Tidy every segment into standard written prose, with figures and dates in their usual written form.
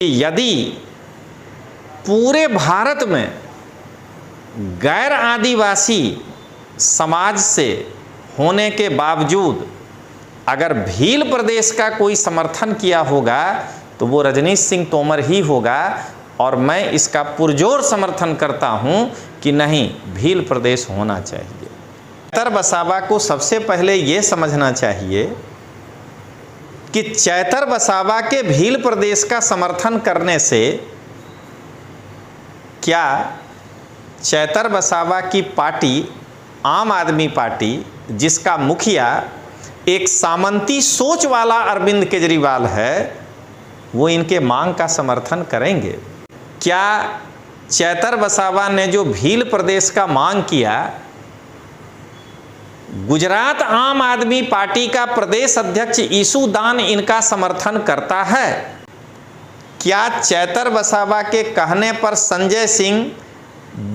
यदि पूरे भारत में गैर आदिवासी समाज से होने के बावजूद अगर भील प्रदेश का कोई समर्थन किया होगा तो वो रजनीश सिंह तोमर ही होगा। और मैं इसका पुरजोर समर्थन करता हूं कि नहीं, भील प्रदेश होना चाहिए। चैतर वसावा को सबसे पहले ये समझना चाहिए कि चैतर वसावा के भील प्रदेश का समर्थन करने से क्या चैतर वसावा की पार्टी आम आदमी पार्टी, जिसका मुखिया एक सामंती सोच वाला अरविंद केजरीवाल है, वो इनके मांग का समर्थन करेंगे? क्या चैतर वसावा ने जो भील प्रदेश का मांग किया, गुजरात आम आदमी पार्टी का प्रदेश अध्यक्ष ईशू दान इनका समर्थन करता है? क्या चैतर वसावा के कहने पर संजय सिंह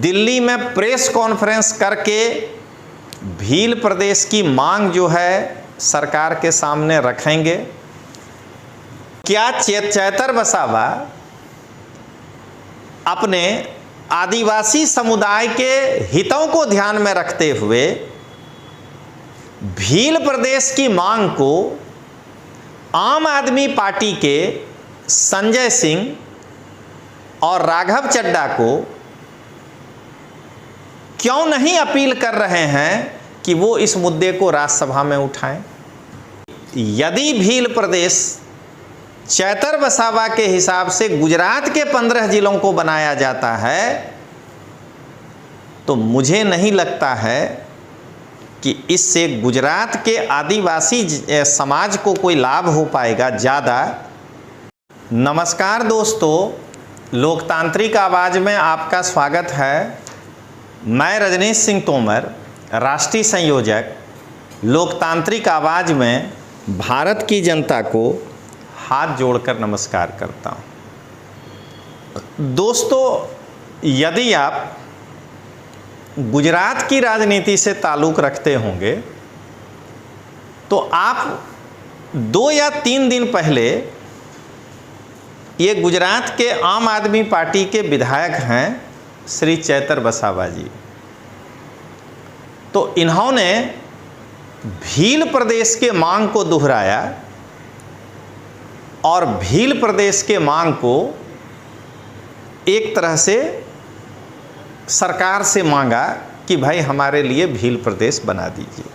दिल्ली में प्रेस कॉन्फ्रेंस करके भील प्रदेश की मांग जो है सरकार के सामने रखेंगे? क्या चैतर वसावा अपने आदिवासी समुदाय के हितों को ध्यान में रखते हुए भील प्रदेश की मांग को आम आदमी पार्टी के संजय सिंह और राघव चड्डा को क्यों नहीं अपील कर रहे हैं कि वो इस मुद्दे को राज्यसभा में उठाएं? यदि भील प्रदेश चैतर वसावा के हिसाब से गुजरात के 15 जिलों को बनाया जाता है तो मुझे नहीं लगता है कि इससे गुजरात के आदिवासी समाज को कोई लाभ हो पाएगा ज़्यादा। नमस्कार दोस्तों, लोकतांत्रिक आवाज़ में आपका स्वागत है। मैं रजनीश सिंह तोमर, राष्ट्रीय संयोजक, लोकतांत्रिक आवाज़ में भारत की जनता को हाथ जोड़कर नमस्कार करता हूँ। दोस्तों, यदि आप गुजरात की राजनीति से ताल्लुक़ रखते होंगे तो आप 2 या 3 दिन पहले ये गुजरात के आम आदमी पार्टी के विधायक हैं श्री चैतर वसावा जी, तो इन्होंने भील प्रदेश के मांग को दोहराया और भील प्रदेश के मांग को एक तरह से सरकार से मांगा कि भाई हमारे लिए भील प्रदेश बना दीजिए।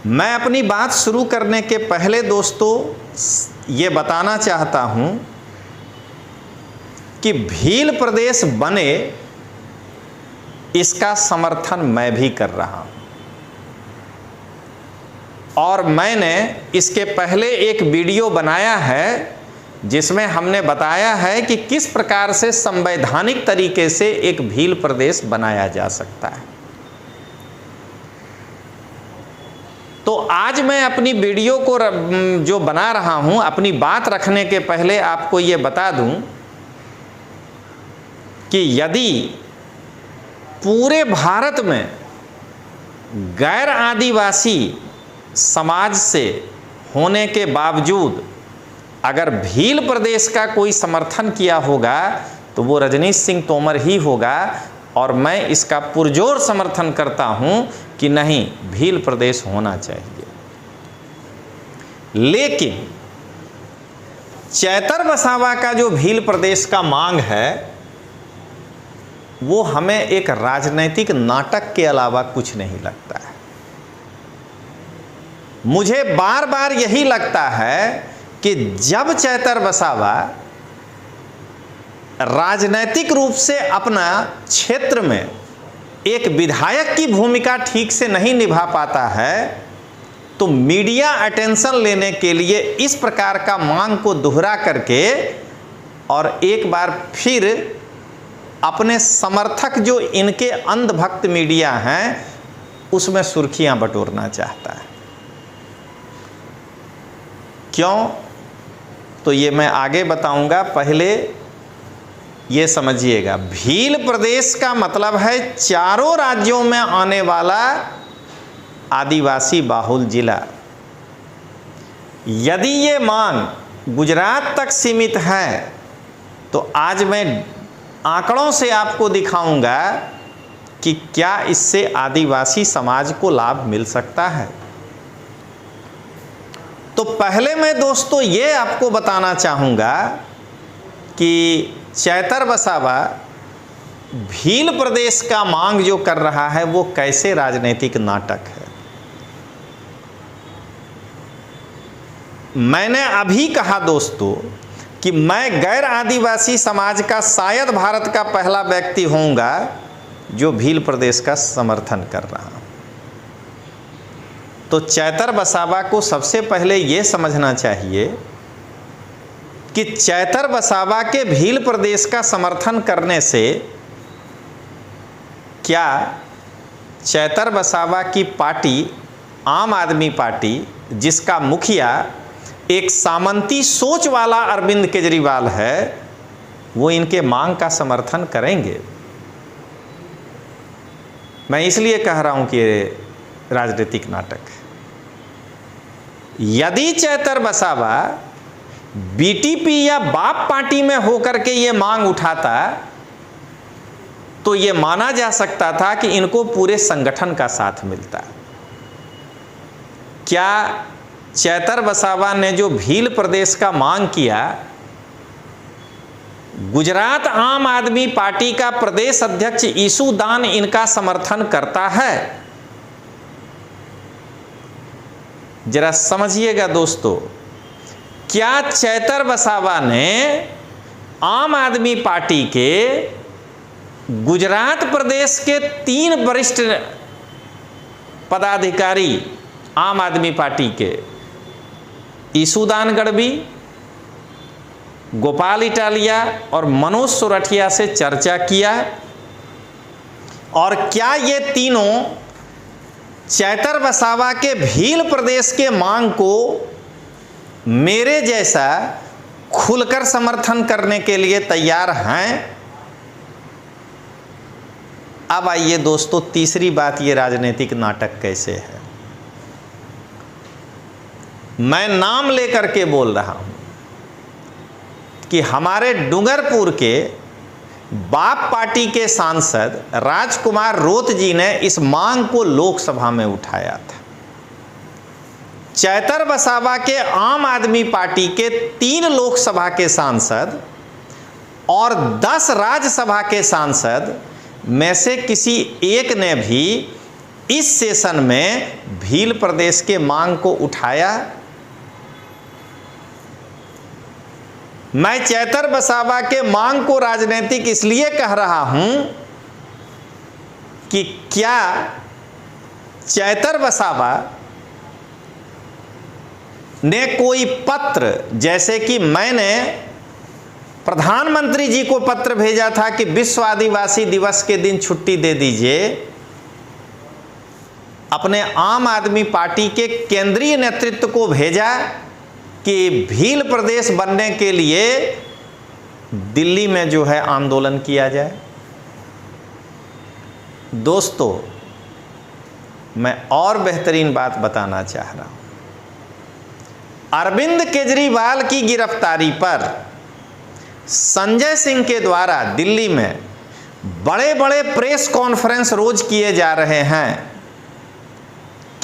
मैं अपनी बात शुरू करने के पहले दोस्तों ये बताना चाहता हूं कि भील प्रदेश बने इसका समर्थन मैं भी कर रहा हूं। और मैंने इसके पहले एक वीडियो बनाया है जिसमें हमने बताया है कि किस प्रकार से संवैधानिक तरीके से एक भील प्रदेश बनाया जा सकता है। तो आज मैं अपनी वीडियो को जो बना रहा हूं, अपनी बात रखने के पहले आपको ये बता दूं कि यदि पूरे भारत में गैर आदिवासी समाज से होने के बावजूद अगर भील प्रदेश का कोई समर्थन किया होगा तो वो रजनीश सिंह तोमर ही होगा। और मैं इसका पुरजोर समर्थन करता हूं कि नहीं, भील प्रदेश होना चाहिए। लेकिन चैतर वसावा का जो भील प्रदेश का मांग है वो हमें एक राजनीतिक नाटक के अलावा कुछ नहीं लगता है। मुझे बार बार यही लगता है कि जब चैतर वसावा राजनैतिक रूप से अपना क्षेत्र में एक विधायक की भूमिका ठीक से नहीं निभा पाता है तो मीडिया अटेंशन लेने के लिए इस प्रकार का मांग को दोहरा करके और एक बार फिर अपने समर्थक जो इनके अंधभक्त मीडिया हैं उसमें सुर्खियां बटोरना चाहता है। क्यों? तो ये मैं आगे बताऊंगा। पहले ये समझिएगा, भील प्रदेश का मतलब है चारों राज्यों में आने वाला आदिवासी बाहुल जिला। यदि ये मांग गुजरात तक सीमित है, तो आज मैं आंकड़ों से आपको दिखाऊंगा कि क्या इससे आदिवासी समाज को लाभ मिल सकता है। तो पहले मैं दोस्तों ये आपको बताना चाहूँगा कि चैतर वसावा भील प्रदेश का मांग जो कर रहा है वो कैसे राजनीतिक नाटक है। मैंने अभी कहा दोस्तों कि मैं गैर आदिवासी समाज का शायद भारत का पहला व्यक्ति होऊंगा जो भील प्रदेश का समर्थन कर रहा हूं। तो चैतर वसावा को सबसे पहले ये समझना चाहिए कि चैतर वसावा के भील प्रदेश का समर्थन करने से क्या चैतर वसावा की पार्टी आम आदमी पार्टी, जिसका मुखिया एक सामंती सोच वाला अरविंद केजरीवाल है, वो इनके मांग का समर्थन करेंगे? मैं इसलिए कह रहा हूं कि राजनीतिक नाटक है। यदि चैतर वसावा बीटीपी या बाप पार्टी में होकर के ये मांग उठाता तो ये माना जा सकता था कि इनको पूरे संगठन का साथ मिलता। क्या चैतर वसावा ने जो भील प्रदेश का मांग किया, गुजरात आम आदमी पार्टी का प्रदेश अध्यक्ष ईशू दान इनका समर्थन करता है? जरा समझिएगा दोस्तों, क्या चैतर वसावा ने आम आदमी पार्टी के गुजरात प्रदेश के 3 वरिष्ठ पदाधिकारी आम आदमी पार्टी के, ईशुदान गढ़वी, गोपाल इटालिया और मनोज सोरठिया से चर्चा किया? और क्या ये तीनों चैतर वसावा के भील प्रदेश के मांग को मेरे जैसा खुलकर समर्थन करने के लिए तैयार हैं? अब आइए दोस्तों, तीसरी बात, ये राजनीतिक नाटक कैसे है। मैं नाम लेकर के बोल रहा हूं कि हमारे डूंगरपुर के बाप पार्टी के सांसद राजकुमार रोत जी ने इस मांग को लोकसभा में उठाया था। चैतर वसावा के आम आदमी पार्टी के 3 लोकसभा के सांसद और 10 राज्यसभा के सांसद में से किसी एक ने भी इस सेशन में भील प्रदेश के मांग को उठाया? मैं चैतर वसावा के मांग को राजनीतिक इसलिए कह रहा हूं कि क्या चैतर वसावा ने कोई पत्र, जैसे कि मैंने प्रधानमंत्री जी को पत्र भेजा था कि विश्व आदिवासी दिवस के दिन छुट्टी दे दीजिए, अपने आम आदमी पार्टी के केंद्रीय नेतृत्व को भेजा कि भील प्रदेश बनने के लिए दिल्ली में जो है आंदोलन किया जाए? दोस्तों, मैं और बेहतरीन बात बताना चाह रहा हूं। अरविंद केजरीवाल की गिरफ्तारी पर संजय सिंह के द्वारा दिल्ली में बड़े बड़े प्रेस कॉन्फ्रेंस रोज किए जा रहे हैं।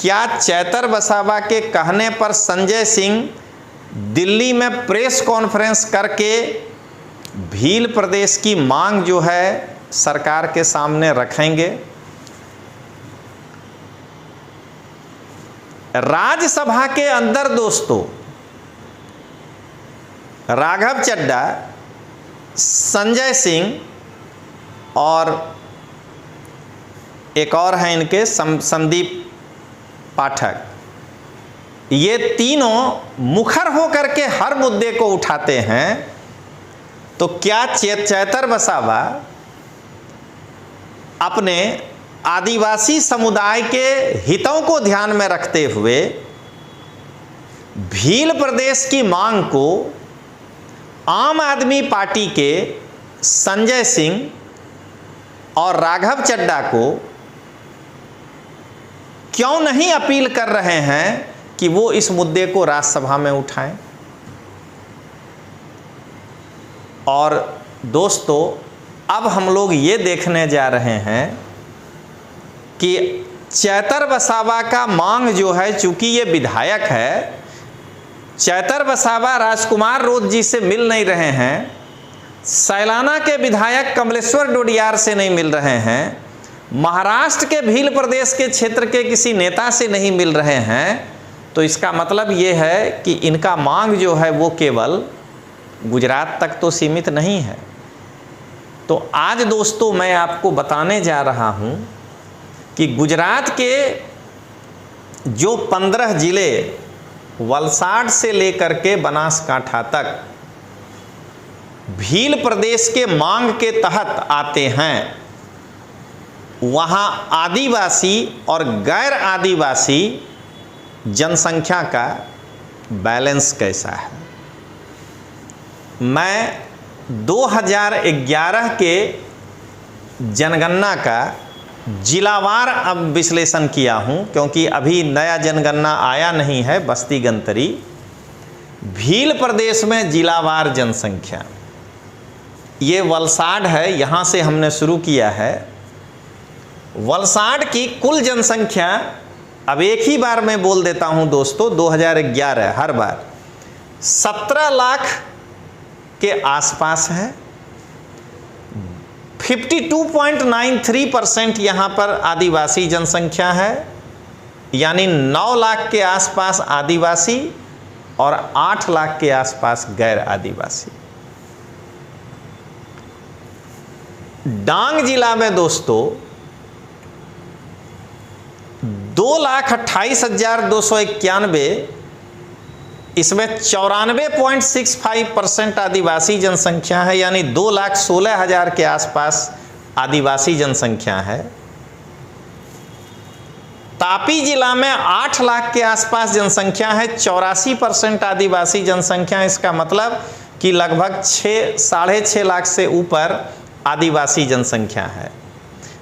क्या चैतर वसावा के कहने पर संजय सिंह दिल्ली में प्रेस कॉन्फ्रेंस करके भील प्रदेश की मांग जो है सरकार के सामने रखेंगे? राज्यसभा के अंदर दोस्तों राघव चड्ढा, संजय सिंह और एक और हैं इनके संदीप पाठक, ये तीनों मुखर होकर के हर मुद्दे को उठाते हैं। तो क्या चैतर वसावा अपने आदिवासी समुदाय के हितों को ध्यान में रखते हुए भील प्रदेश की मांग को आम आदमी पार्टी के संजय सिंह और राघव चड्ढा को क्यों नहीं अपील कर रहे हैं कि वो इस मुद्दे को राज्यसभा में उठाएं? और दोस्तों अब हम लोग ये देखने जा रहे हैं कि चैतर वसावा का मांग जो है, चूंकि ये विधायक है, चैतर वसावा राजकुमार रोध जी से मिल नहीं रहे हैं, सैलाना के विधायक कमलेश्वर डोडियार से नहीं मिल रहे हैं, महाराष्ट्र के भील प्रदेश के क्षेत्र के किसी नेता से नहीं मिल रहे हैं, तो इसका मतलब ये है कि इनका मांग जो है वो केवल गुजरात तक तो सीमित नहीं है। तो आज दोस्तों मैं आपको बताने जा रहा हूँ कि गुजरात के जो 15 जिले वलसाड से लेकर के बनासकांठा तक भील प्रदेश के मांग के तहत आते हैं, वहाँ आदिवासी और गैर आदिवासी जनसंख्या का बैलेंस कैसा है। मैं 2011 के जनगणना का जिलावार अब विश्लेषण किया हूँ, क्योंकि अभी नया जनगणना आया नहीं है बस्ती गंतरी। भील प्रदेश में जिलावार जनसंख्या, ये वलसाड है, यहाँ से हमने शुरू किया है। वलसाड की कुल जनसंख्या, अब एक ही बार मैं बोल देता हूँ दोस्तों, 2011 हर बार 17 लाख के आसपास है। 52.93% यहाँ पर आदिवासी जनसंख्या है, यानी 9 लाख के आसपास आदिवासी और 8 लाख के आसपास गैर आदिवासी। डांग जिला में दोस्तों 2,28,291, इसमें 94.65% आदिवासी जनसंख्या है, यानी 2,16,000 के आसपास आदिवासी जनसंख्या है। तापी जिला में 8 लाख के आसपास जनसंख्या है, 84% आदिवासी जनसंख्या। इसका मतलब कि लगभग 6.5 लाख से ऊपर आदिवासी जनसंख्या है।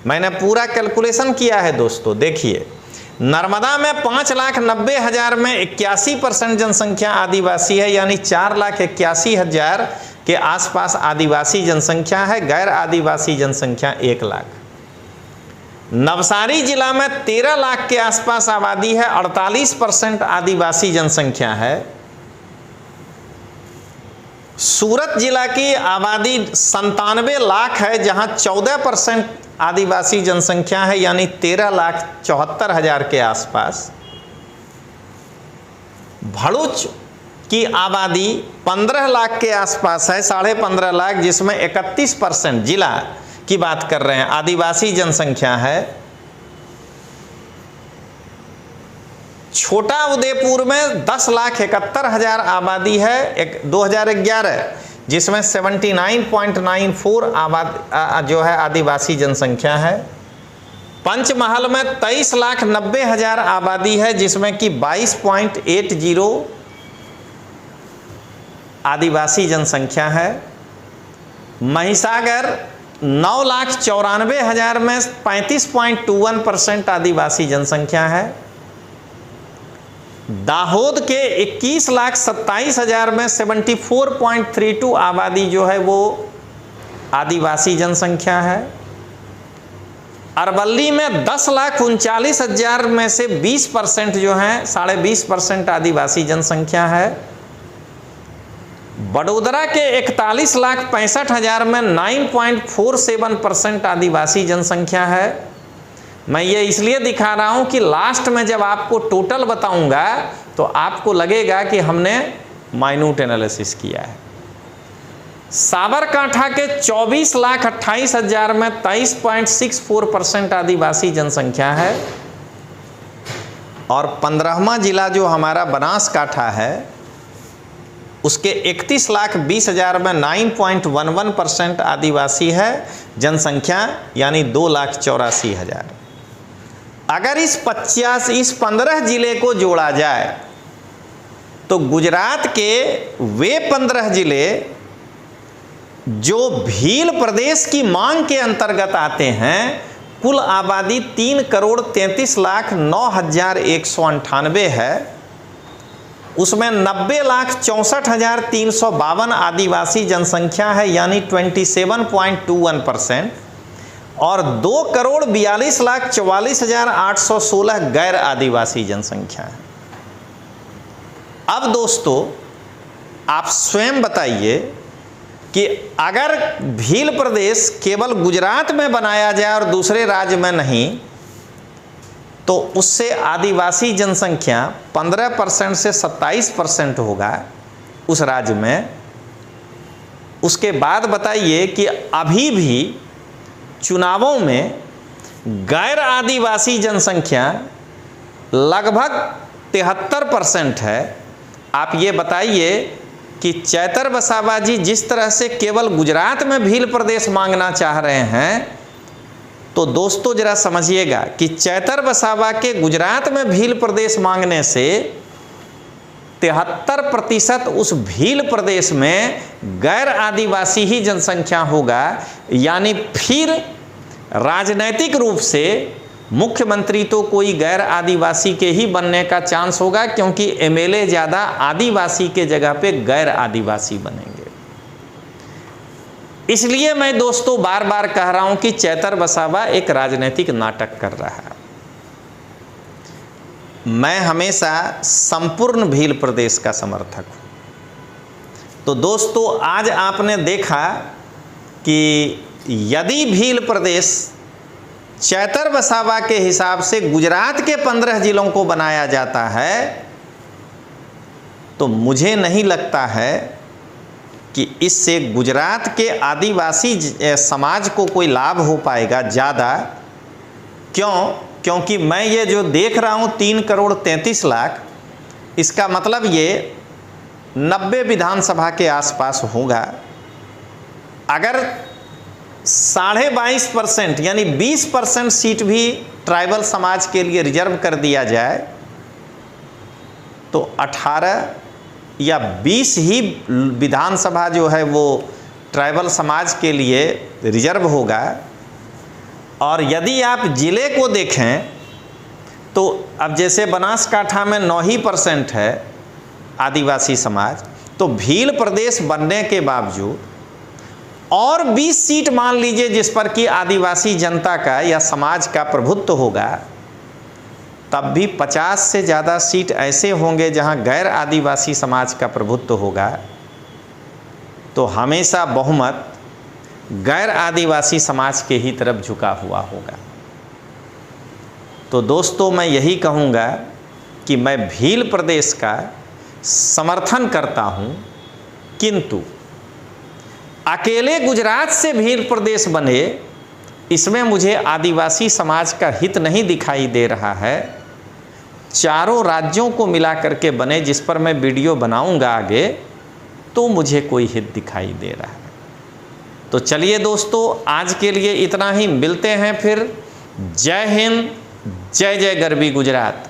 मैंने पूरा कैलकुलेशन किया है दोस्तों, देखिए नर्मदा में 5,90,000 में 81% जनसंख्या आदिवासी है, यानी 4,81,000 के आसपास आदिवासी जनसंख्या है। गैर आदिवासी जनसंख्या 1 लाख। नवसारी जिला में 13 लाख के आसपास आबादी है, 48% आदिवासी जनसंख्या है। सूरत जिला की आबादी 97 लाख है, जहां 14% आदिवासी जनसंख्या है, यानी 13,74,000 के आसपास। भरूच की आबादी 15 लाख के आसपास है, 15.5 लाख, जिसमें 31% जिला की बात कर रहे हैं आदिवासी जनसंख्या है। छोटा उदयपुर में 10,71,000 आबादी है 2011, जिसमें 79.94 जो है आदिवासी जनसंख्या है। पंचमहल में 23,90,000 आबादी है, जिसमें कि 22.80 आदिवासी जनसंख्या है। महिसागर 9,94,000 में 35.21% आदिवासी जनसंख्या है। दाहोद के 21,27,000 में 74.32 आबादी जो है वो आदिवासी जनसंख्या है। अरवली में 10,39,000 में से 20% जो है 20.5% आदिवासी जनसंख्या है। बड़ोदरा के 41,65,000 में 9.47% आदिवासी जनसंख्या है। मैं ये इसलिए दिखा रहा हूँ कि लास्ट में जब आपको टोटल बताऊंगा तो आपको लगेगा कि हमने माइन्यूट एनालिसिस किया है। साबरकांठा के 24,28,000 में 23.64% आदिवासी जनसंख्या है। और 15वां जिला जो हमारा बनासकांठा है, उसके 31,20,000 में 9.11% आदिवासी है जनसंख्या, यानी 2,84,000। अगर इस 15 जिले को जोड़ा जाए तो गुजरात के वे 15 जिले जो भील प्रदेश की मांग के अंतर्गत आते हैं, कुल आबादी 3,33,09,198 है। उसमें 90,64,352 आदिवासी जनसंख्या है, यानी 27.21%, और 2,42,44,816 गैर आदिवासी जनसंख्या है। अब दोस्तों आप स्वयं बताइए कि अगर भील प्रदेश केवल गुजरात में बनाया जाए और दूसरे राज्य में नहीं, तो उससे आदिवासी जनसंख्या 15% से 27% होगा उस राज्य में। उसके बाद बताइए कि अभी भी चुनावों में गैर आदिवासी जनसंख्या लगभग 73% है। आप ये बताइए कि चैतर वसावा जी जिस तरह से केवल गुजरात में भील प्रदेश मांगना चाह रहे हैं, तो दोस्तों जरा समझिएगा कि चैतर वसावा के गुजरात में भील प्रदेश मांगने से 73% उस भील प्रदेश में गैर आदिवासी ही जनसंख्या होगा। यानी फिर राजनैतिक रूप से मुख्यमंत्री तो कोई गैर आदिवासी के ही बनने का चांस होगा, क्योंकि एमएलए ज़्यादा आदिवासी के जगह पे गैर आदिवासी बनेंगे। इसलिए मैं दोस्तों बार बार कह रहा हूं कि चैतर वसावा एक राजनीतिक नाटक कर रहा है। मैं हमेशा संपूर्ण भील प्रदेश का समर्थक हूं। तो दोस्तों आज आपने देखा कि यदि भील प्रदेश चैतर वसावा के हिसाब से गुजरात के 15 जिलों को बनाया जाता है, तो मुझे नहीं लगता है कि इससे गुजरात के आदिवासी समाज को कोई लाभ हो पाएगा ज़्यादा। क्योंकि मैं ये जो देख रहा हूँ 3,33,00,000, इसका मतलब ये 90 विधानसभा के आसपास होगा। अगर 22.5% यानी 20% सीट भी ट्राइबल समाज के लिए रिजर्व कर दिया जाए, तो 18 या 20 ही विधानसभा जो है वो ट्राइबल समाज के लिए रिजर्व होगा। और यदि आप ज़िले को देखें तो अब जैसे बनासकांठा में 9% है आदिवासी समाज, तो भील प्रदेश बनने के बावजूद और 20 सीट मान लीजिए जिस पर कि आदिवासी जनता का या समाज का प्रभुत्व होगा, तब भी 50 से ज़्यादा सीट ऐसे होंगे जहां गैर आदिवासी समाज का प्रभुत्व होगा। तो हमेशा बहुमत गैर आदिवासी समाज के ही तरफ झुका हुआ होगा। तो दोस्तों मैं यही कहूँगा कि मैं भील प्रदेश का समर्थन करता हूँ, किंतु अकेले गुजरात से भील प्रदेश बने, इसमें मुझे आदिवासी समाज का हित नहीं दिखाई दे रहा है। चारों राज्यों को मिला करके बने, जिस पर मैं वीडियो बनाऊंगा आगे, तो मुझे कोई हित दिखाई दे रहा है। तो चलिए दोस्तों आज के लिए इतना ही, मिलते हैं फिर। जय हिंद, जय जय गरवी गुजरात।